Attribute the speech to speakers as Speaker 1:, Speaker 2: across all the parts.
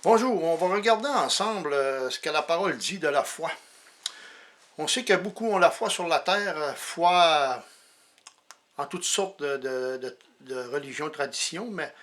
Speaker 1: Bonjour, on va regarder ensemble ce que la parole dit de la foi. On sait que beaucoup ont la foi sur la terre, foi en toutes sortes de religions, traditions, mais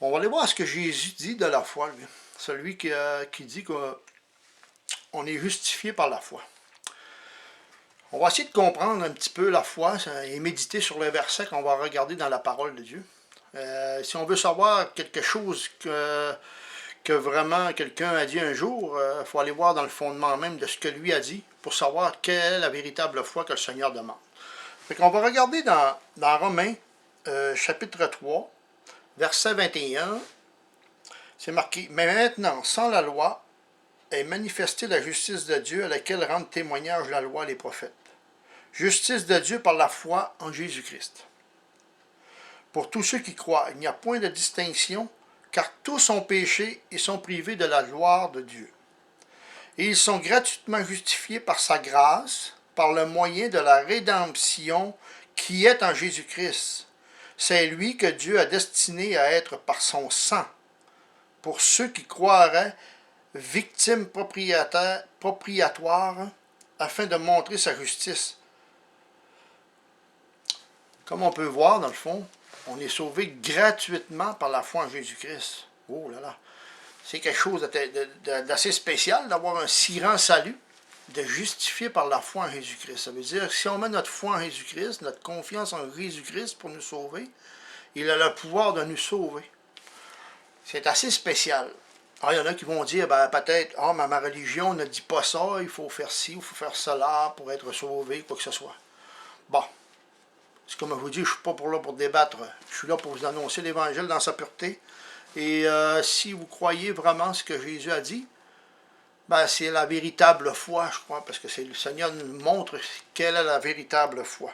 Speaker 1: on va aller voir ce que Jésus dit de la foi, lui. Celui qui dit qu'on est justifié par la foi. On va essayer de comprendre un petit peu la foi et méditer sur les versets qu'on va regarder dans la parole de Dieu. Si on veut savoir quelque chose que vraiment quelqu'un a dit un jour, il faut aller voir dans le fondement même de ce que lui a dit pour savoir quelle est la véritable foi que le Seigneur demande. Fait qu'on va regarder dans Romains, chapitre 3, verset 21, c'est marqué « Mais maintenant, sans la loi, est manifestée la justice de Dieu à laquelle rendent témoignage la loi et les prophètes. Justice de Dieu par la foi en Jésus-Christ. Pour tous ceux qui croient, il n'y a point de distinction, car tous ont péché et sont privés de la gloire de Dieu. Et ils sont gratuitement justifiés par sa grâce, par le moyen de la rédemption qui est en Jésus-Christ. C'est lui que Dieu a destiné à être par son sang, pour ceux qui croiraient, victimes propriatoires, afin de montrer sa justice. Comme on peut voir, dans le fond, on est sauvé gratuitement par la foi en Jésus-Christ. Oh là là! C'est quelque chose d'assez spécial d'avoir un si grand salut, de justifier par la foi en Jésus-Christ. Ça veut dire que si on met notre foi en Jésus-Christ, notre confiance en Jésus-Christ pour nous sauver, il a le pouvoir de nous sauver. C'est assez spécial. Alors, il y en a qui vont dire, ben, peut-être, ah, mais ma religion ne dit pas ça, il faut faire ci, il faut faire cela pour être sauvé, quoi que ce soit. Bon. C'est comme je vous dis, je ne suis pas là pour débattre. Je suis là pour vous annoncer l'Évangile dans sa pureté. Et si vous croyez vraiment ce que Jésus a dit, ben c'est la véritable foi, je crois, parce que le Seigneur nous montre quelle est la véritable foi.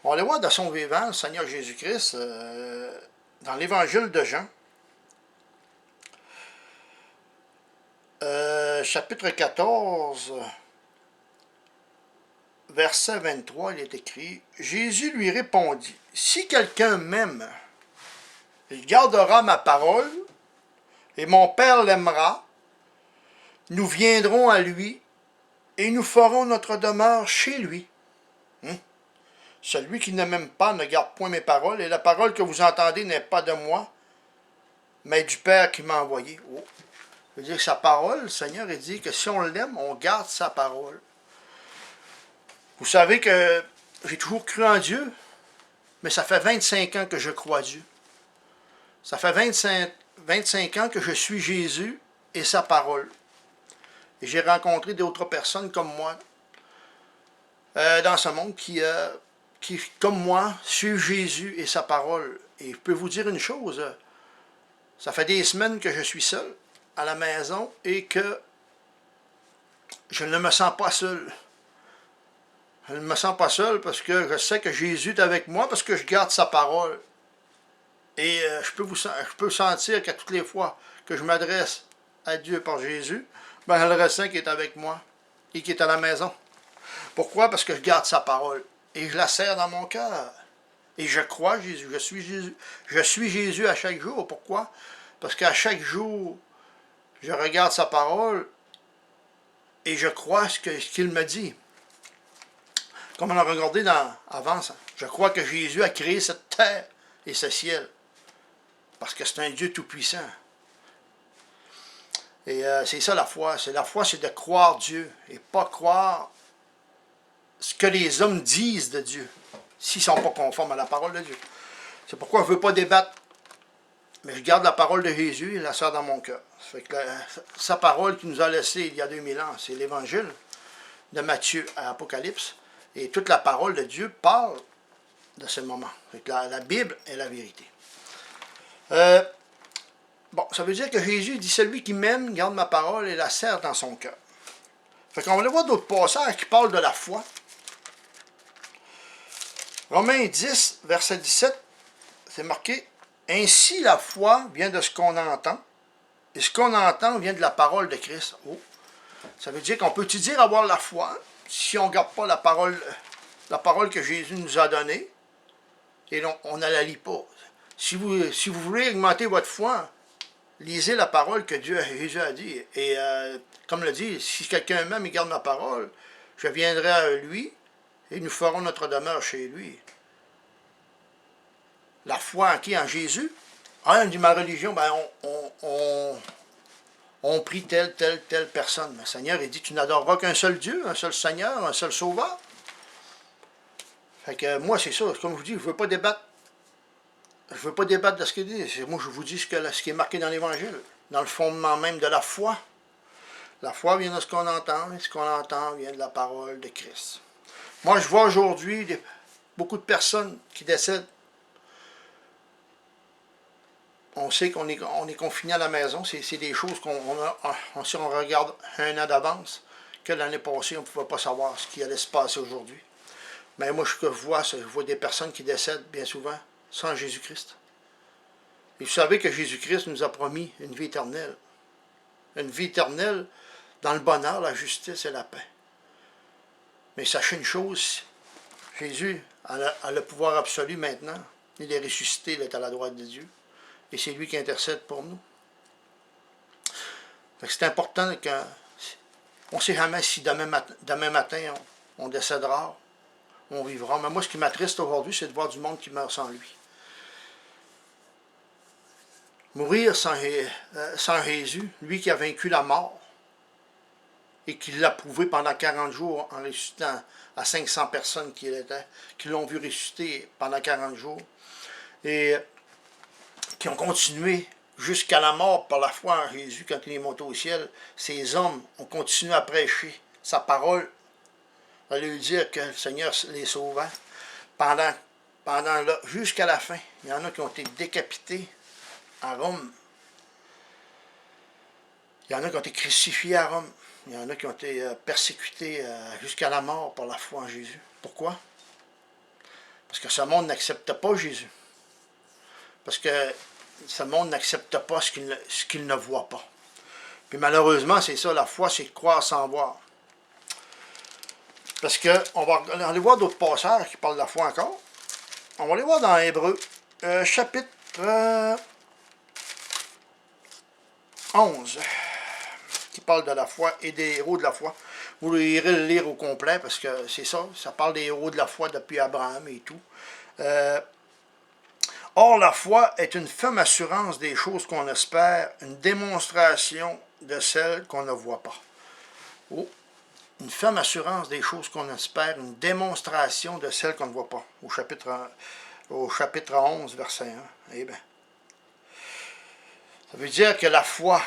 Speaker 1: On va aller voir de son vivant, le Seigneur Jésus-Christ, dans l'Évangile de Jean, chapitre 14, verset 23, il est écrit, « Jésus lui répondit, « Si quelqu'un m'aime, il gardera ma parole, et mon Père l'aimera. Nous viendrons à lui, et nous ferons notre demeure chez lui. Celui qui ne m'aime pas ne garde point mes paroles, et la parole que vous entendez n'est pas de moi, mais du Père qui m'a envoyé. » Oh. Ça veut dire que sa parole, le Seigneur, il dit que si on l'aime, on garde sa parole. Vous savez que j'ai toujours cru en Dieu, mais ça fait 25 ans que je crois Dieu. Ça fait 25 ans que je suis Jésus et sa parole. Et j'ai rencontré d'autres personnes comme moi dans ce monde qui, comme moi, suivent Jésus et sa parole. Et je peux vous dire une chose, ça fait des semaines que je suis seul à la maison et que je ne me sens pas seul. Je ne me sens pas seul parce que je sais que Jésus est avec moi, parce que je garde sa parole. Et je peux sentir qu'à toutes les fois que je m'adresse à Dieu par Jésus, ben, je le ressens qui est avec moi et qui est à la maison. Pourquoi? Parce que je garde sa parole et je la serre dans mon cœur. Et je crois Jésus, je suis Jésus. Je suis Jésus à chaque jour. Pourquoi? Parce qu'à chaque jour, je regarde sa parole et je crois ce qu'il me dit. Comme on a regardé avant ça, je crois que Jésus a créé cette terre et ce ciel. Parce que c'est un Dieu tout-puissant. Et c'est ça la foi. La foi, c'est de croire Dieu et pas croire ce que les hommes disent de Dieu, s'ils ne sont pas conformes à la parole de Dieu. C'est pourquoi je ne veux pas débattre. Mais je garde la parole de Jésus et la sers dans mon cœur. Ça fait que sa parole qu'il nous a laissée il y a 2000 ans, c'est l'Évangile de Matthieu à Apocalypse. Et toute la parole de Dieu parle de ce moment. Fait que la Bible est la vérité. Bon, ça veut dire que Jésus dit, celui qui m'aime garde ma parole et la serre dans son cœur. Fait qu'on va aller voir d'autres passages qui parlent de la foi. Romains 10, verset 17, c'est marqué, « Ainsi la foi vient de ce qu'on entend, et ce qu'on entend vient de la parole de Christ. » Oh. Ça veut dire qu'on peut-tu dire avoir la foi si on ne garde pas la parole que Jésus nous a donnée, et on ne la lit pas. Si vous voulez augmenter votre foi, Lisez la parole que Jésus a dit. Et comme le dit, si quelqu'un m'aime et garde ma parole, je viendrai à lui et nous ferons notre demeure chez lui. La foi en qui? En Jésus? Ah, on dit ma religion, ben on prie telle personne. Mais le Seigneur, il dit, tu n'adoreras qu'un seul Dieu, un seul Seigneur, un seul Sauveur. Fait que moi, c'est ça. Comme je vous dis, je ne veux pas débattre. Je ne veux pas débattre de ce qu'il dit. Moi, je vous dis ce qui est marqué dans l'Évangile, dans le fondement même de la foi. La foi vient de ce qu'on entend, et ce qu'on entend vient de la parole de Christ. Moi, je vois aujourd'hui beaucoup de personnes qui décèdent. On sait qu'on est confiné à la maison. C'est des choses si on regarde un an d'avance, que l'année passée, on ne pouvait pas savoir ce qui allait se passer aujourd'hui. Mais moi, ce que je vois des personnes qui décèdent bien souvent sans Jésus-Christ. Et vous savez que Jésus-Christ nous a promis une vie éternelle. Une vie éternelle dans le bonheur, la justice et la paix. Mais sachez une chose, Jésus a le pouvoir absolu maintenant. Il est ressuscité, il est à la droite de Dieu. Et c'est lui qui intercède pour nous. C'est important qu'on ne sait jamais si demain matin on décédera, on vivra. Mais moi, ce qui m'attriste aujourd'hui, c'est de voir du monde qui meurt sans lui. Mourir sans Jésus, lui qui a vaincu la mort, et qui l'a prouvé pendant 40 jours en ressuscitant à 500 personnes qui l'ont vu ressusciter pendant 40 jours, et qui ont continué jusqu'à la mort par la foi en Jésus quand il est monté au ciel. Ces hommes ont continué à prêcher sa parole, à lui dire que le Seigneur les sauvait jusqu'à la fin. Il y en a qui ont été décapités à Rome. Il y en a qui ont été crucifiés à Rome. Il y en a qui ont été persécutés jusqu'à la mort par la foi en Jésus. Pourquoi? Parce que ce monde n'accepte pas Jésus. Parce que ce monde n'accepte pas ce qu'il ne voit pas. Puis malheureusement, c'est ça, la foi, c'est de croire sans voir. Parce qu'on va aller voir d'autres passages qui parlent de la foi encore. On va aller voir dans Hébreux, chapitre 11, qui parle de la foi et des héros de la foi. Vous irez le lire au complet, parce que c'est ça, ça parle des héros de la foi depuis Abraham et tout. Or, la foi est une ferme assurance des choses qu'on espère, une démonstration de celles qu'on ne voit pas. Oh, une ferme assurance des choses qu'on espère, une démonstration de celles qu'on ne voit pas. Au chapitre 11, verset 1. Eh bien, ça veut dire que la foi,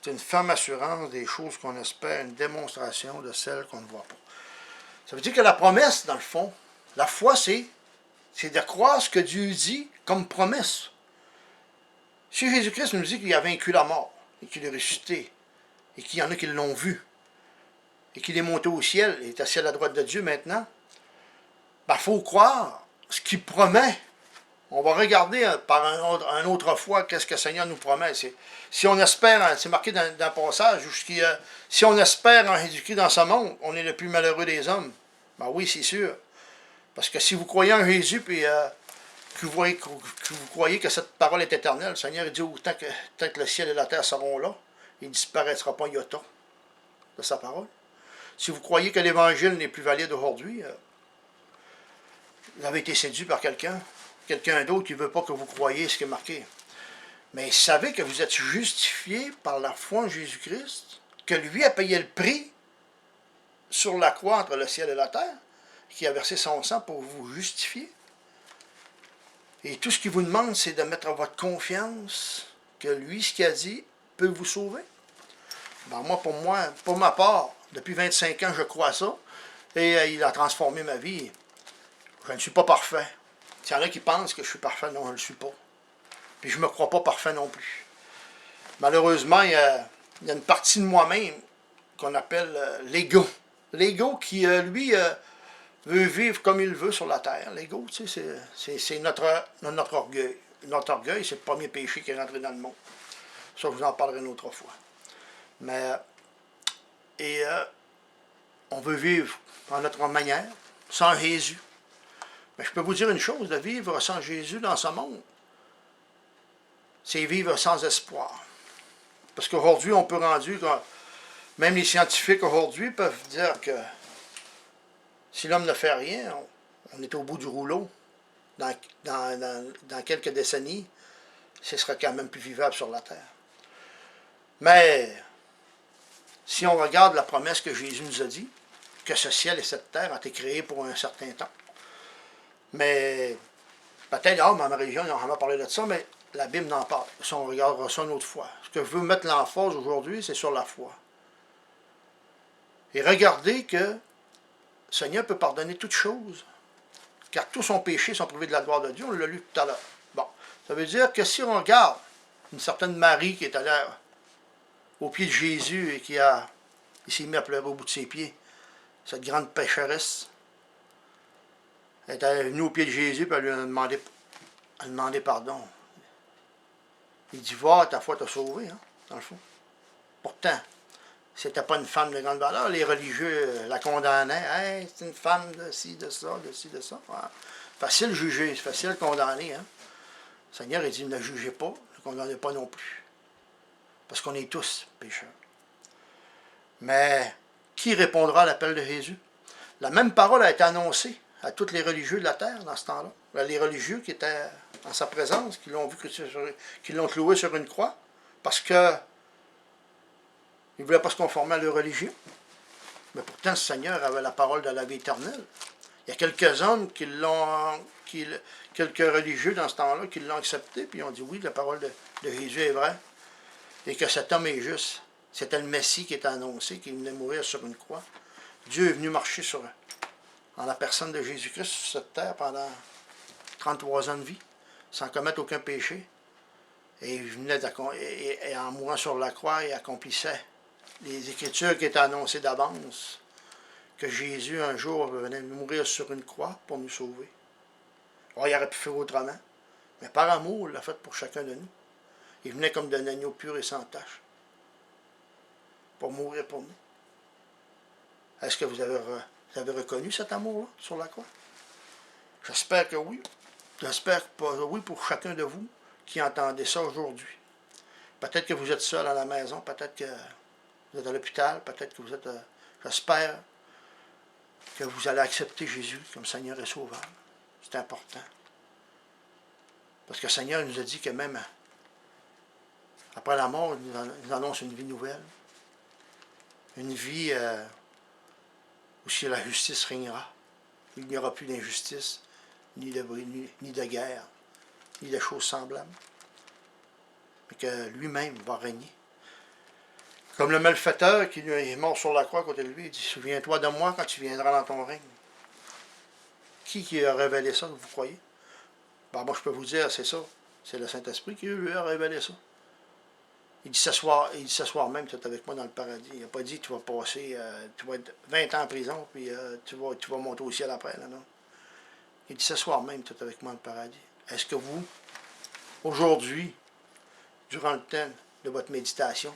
Speaker 1: c'est une ferme assurance des choses qu'on espère, une démonstration de celles qu'on ne voit pas. Ça veut dire que la promesse, dans le fond, la foi, c'est de croire ce que Dieu dit comme promesse. Si Jésus-Christ nous dit qu'il a vaincu la mort, et qu'il est ressuscité, et qu'il y en a qui l'ont vu, et qu'il est monté au ciel, et est assis à la droite de Dieu maintenant, il faut croire ce qu'il promet. On va regarder par un autre foi qu'est-ce que le Seigneur nous promet. Si on espère, c'est marqué dans le passage, si on espère en Jésus-Christ dans ce monde, on est le plus malheureux des hommes. Ben oui, c'est sûr. Parce que si vous croyez en Jésus, puis que vous croyez que cette parole est éternelle, le Seigneur dit tant que le ciel et la terre seront là, il ne disparaîtra pas un iota de sa parole. Si vous croyez que l'Évangile n'est plus valide aujourd'hui, vous avez été séduit par quelqu'un d'autre qui ne veut pas que vous croyiez ce qui est marqué. Mais savez que vous êtes justifié par la foi en Jésus-Christ, que lui a payé le prix sur la croix entre le ciel et la terre, qui a versé son sang pour vous justifier. Et tout ce qu'il vous demande, c'est de mettre votre confiance que lui, ce qu'il a dit, peut vous sauver. Ben pour ma part, depuis 25 ans, je crois ça, et il a transformé ma vie. Je ne suis pas parfait. S'il y en a qui pensent que je suis parfait, non, je ne le suis pas. Puis je ne me crois pas parfait non plus. Malheureusement, il y a une partie de moi-même qu'on appelle l'ego. L'ego qui, lui, veut vivre comme il veut sur la terre. L'ego, tu sais, c'est notre orgueil. Notre orgueil, c'est le premier péché qui est rentré dans le monde. Ça, je vous en parlerai une autre fois. Mais, on veut vivre à notre manière, sans Jésus. Mais je peux vous dire une chose, de vivre sans Jésus dans ce monde, c'est vivre sans espoir. Parce qu'aujourd'hui, on peut rendu, même les scientifiques aujourd'hui peuvent dire que si l'homme ne fait rien, on est au bout du rouleau. Dans quelques décennies, ce sera quand même plus vivable sur la terre. Mais si on regarde la promesse que Jésus nous a dit, que ce ciel et cette terre ont été créés pour un certain temps. Mais peut-être, dans ma région, on va parler de ça, mais la Bible n'en parle. Ça, on regardera ça une autre fois. Ce que je veux mettre l'emphase aujourd'hui, c'est sur la foi. Et regardez que le Seigneur peut pardonner toutes choses, car tous son péché sont privés de la gloire de Dieu. On l'a lu tout à l'heure. Bon, ça veut dire que si on regarde une certaine Marie qui est allée au pied de Jésus et il s'est mis à pleurer au bout de ses pieds, cette grande pécheresse, elle est venue au pied de Jésus et elle lui a demandé pardon. Il dit, va, ta foi t'a sauvé, hein, dans le fond. Pourtant, c'était pas une femme de grande valeur. Les religieux la condamnaient. Hey, c'est une femme de ci, de ça, de ci, de ça. Ouais. Facile de juger, c'est facile de condamner. Hein. Le Seigneur, il dit, ne jugez pas, ne condamnez pas non plus. Parce qu'on est tous pécheurs. Mais qui répondra à l'appel de Jésus? La même parole a été annoncée à tous les religieux de la terre dans ce temps-là. Les religieux qui étaient en sa présence, qui l'ont vu, qui l'ont cloué sur une croix, parce que ils ne voulaient pas se conformer à leur religion. Mais pourtant, le Seigneur avait la parole de la vie éternelle. Il y a quelques hommes quelques religieux dans ce temps-là, qui l'ont accepté, puis ils ont dit oui, la parole de Jésus est vraie, et que cet homme est juste. C'était le Messie qui était annoncé, qui venait mourir sur une croix. Dieu est venu marcher en la personne de Jésus-Christ sur cette terre pendant 33 ans de vie, sans commettre aucun péché. Et il venait et en mourant sur la croix, il accomplissait les Écritures qui étaient annoncées d'avance, que Jésus un jour venait mourir sur une croix pour nous sauver. Oh, il aurait pu faire autrement, mais par amour, il l'a fait pour chacun de nous. Il venait comme d'un agneau pur et sans tache, pour mourir pour nous. Est-ce que vous avez reconnu cet amour-là sur la croix? J'espère que oui. J'espère que oui pour chacun de vous qui entendez ça aujourd'hui. Peut-être que vous êtes seul à la maison, peut-être que vous êtes à l'hôpital, peut-être que vous êtes... j'espère que vous allez accepter Jésus comme Seigneur et Sauveur. C'est important. Parce que le Seigneur nous a dit que même après la mort, il nous annonce une vie nouvelle. Une vie où si la justice régnera, il n'y aura plus d'injustice, ni de guerre, ni de choses semblables. Mais que lui-même va régner. Comme le malfaiteur qui est mort sur la croix à côté de lui, il dit, souviens-toi de moi quand tu viendras dans ton règne. Qui a révélé ça, vous croyez? Ben, moi, je peux vous dire, c'est ça. C'est le Saint-Esprit qui lui a révélé ça. Il dit, ce soir même, tu es avec moi dans le paradis. Il n'a pas dit, tu vas passer, tu vas être 20 ans en prison, puis tu vas monter au ciel après. Là, non. Il dit, ce soir même, tu es avec moi dans le paradis. Est-ce que vous, aujourd'hui, durant le temps de votre méditation,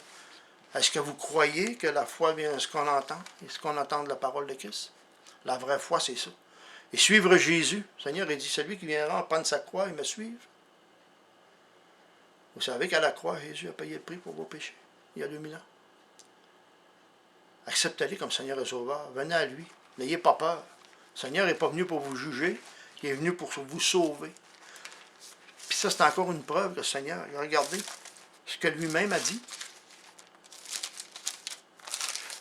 Speaker 1: est-ce que vous croyez que la foi vient de ce qu'on entend, et ce qu'on entend de la parole de Christ? La vraie foi, c'est ça. Et suivre Jésus. Le Seigneur a dit, celui qui viendra prendre sa croix et me suivre. Vous savez qu'à la croix, Jésus a payé le prix pour vos péchés, il y a 2000 ans. Acceptez-le comme Seigneur et Sauveur. Venez à lui. N'ayez pas peur. Le Seigneur n'est pas venu pour vous juger, il est venu pour vous sauver. Puis ça, c'est encore une preuve que le Seigneur, regardez ce que lui-même a dit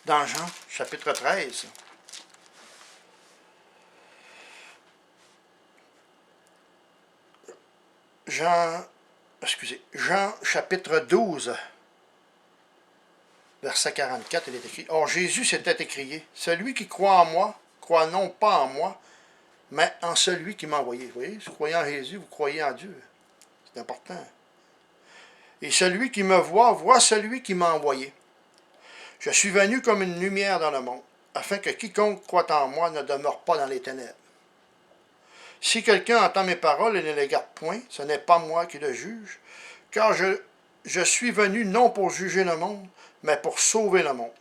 Speaker 1: dans Jean, chapitre 13. Jean, chapitre 12, verset 44, il est écrit, « Or Jésus s'était écrié, celui qui croit en moi, croit non pas en moi, mais en celui qui m'a envoyé. » Vous voyez, si vous croyez en Jésus, vous croyez en Dieu. C'est important. « Et celui qui me voit, voit celui qui m'a envoyé. Je suis venu comme une lumière dans le monde, afin que quiconque croit en moi ne demeure pas dans les ténèbres. Si quelqu'un entend mes paroles et ne les garde point, ce n'est pas moi qui le juge, car je suis venu non pour juger le monde, mais pour sauver le monde.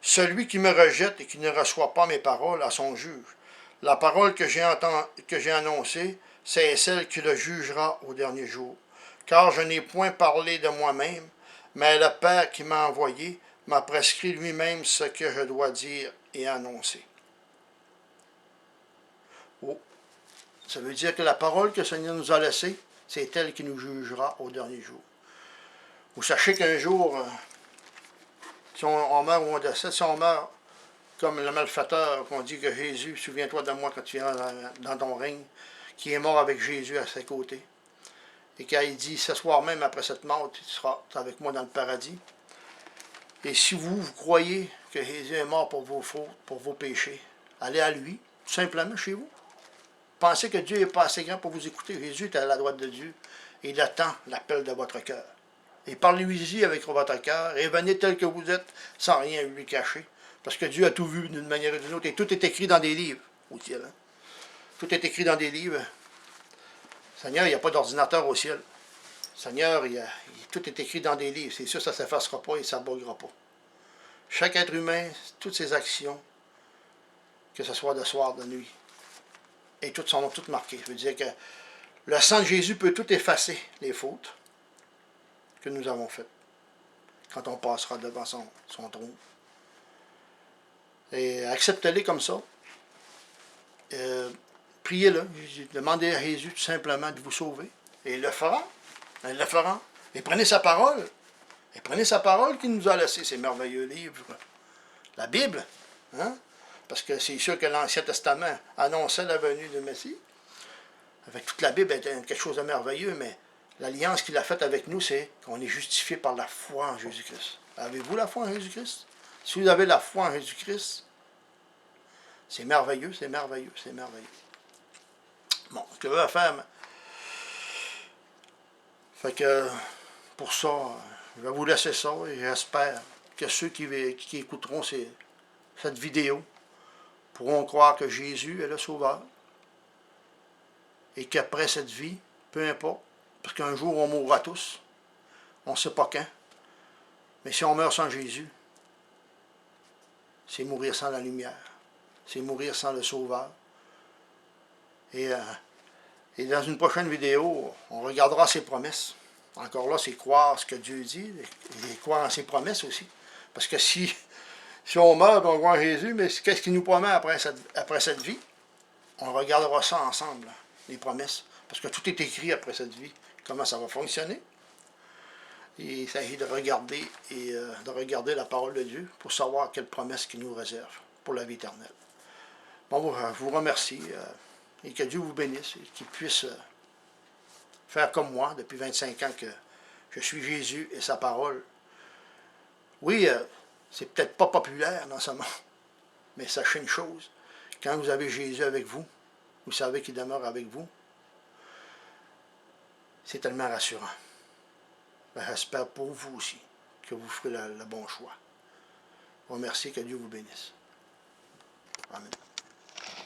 Speaker 1: Celui qui me rejette et qui ne reçoit pas mes paroles a son juge. La parole que j'ai annoncée, c'est celle qui le jugera au dernier jour. car je n'ai point parlé de moi-même, mais le Père qui m'a envoyé m'a prescrit lui-même ce que je dois dire et annoncer. Oh, ça veut dire que la parole que le Seigneur nous a laissée, c'est elle qui nous jugera au dernier jour. Vous sachez qu'un jour, si on meurt ou on décède, si on meurt comme le malfaiteur, qu'on dit que Jésus, souviens-toi de moi quand tu viens dans ton règne, qui est mort avec Jésus à ses côtés. Et quand il dit, ce soir même, après cette mort, tu seras avec moi dans le paradis. Et si vous croyez que Jésus est mort pour vos fautes, pour vos péchés, allez à lui, tout simplement chez vous. Pensez que Dieu n'est pas assez grand pour vous écouter. Jésus est à la droite de Dieu. Et il attend l'appel de votre cœur. Et parlez-lui avec votre cœur, et venez tel que vous êtes, sans rien lui cacher. Parce que Dieu a tout vu d'une manière ou d'une autre, et tout est écrit dans des livres au ciel. Hein? Tout est écrit dans des livres. Seigneur, il n'y a pas d'ordinateur au ciel. Seigneur, tout est écrit dans des livres. C'est sûr, ça ne s'effacera pas et ça ne buggera pas. Chaque être humain, toutes ses actions, que ce soit de soir, de nuit, et toutes sont toutes marquées. Je veux dire que le sang de Jésus peut tout effacer, les fautes que nous avons faites, quand on passera devant son trône. Et acceptez-les comme ça. Priez-le. Demandez à Jésus tout simplement de vous sauver. Et il le fera. Il le fera. Et prenez sa parole. Et prenez sa parole qu'il nous a laissé, ces merveilleux livres. La Bible. Hein? Parce que c'est sûr que l'Ancien Testament annonçait la venue du Messie. Avec toute la Bible était quelque chose de merveilleux, mais l'alliance qu'il a faite avec nous, c'est qu'on est justifié par la foi en Jésus-Christ. Avez-vous la foi en Jésus-Christ? Si vous avez la foi en Jésus-Christ, c'est merveilleux, c'est merveilleux, c'est merveilleux. Bon, ce que je vais faire, fait que pour ça, je vais vous laisser ça et j'espère que ceux qui écouteront cette vidéo pourront croire que Jésus est le Sauveur et qu'après cette vie, peu importe, parce qu'un jour on mourra tous, on ne sait pas quand, mais si on meurt sans Jésus, c'est mourir sans la lumière, c'est mourir sans le Sauveur. Et dans une prochaine vidéo, on regardera ses promesses. Encore là, c'est croire ce que Dieu dit, et croire en ses promesses aussi. Parce que si on meurt, on croit en Jésus, mais qu'est-ce qu'il nous promet après cette vie? On regardera ça ensemble, les promesses. Parce que tout est écrit après cette vie, comment ça va fonctionner. Et il s'agit de regarder de regarder la parole de Dieu pour savoir quelles promesses qu'il nous réserve pour la vie éternelle. Bon, je vous remercie et que Dieu vous bénisse et qu'il puisse faire comme moi depuis 25 ans que je suis Jésus et sa parole. Oui, c'est peut-être pas populaire dans ce monde, mais sachez une chose, quand vous avez Jésus avec vous, vous savez qu'il demeure avec vous, c'est tellement rassurant. J'espère pour vous aussi que vous ferez le bon choix. Je vous remercie, que Dieu vous bénisse. Amen.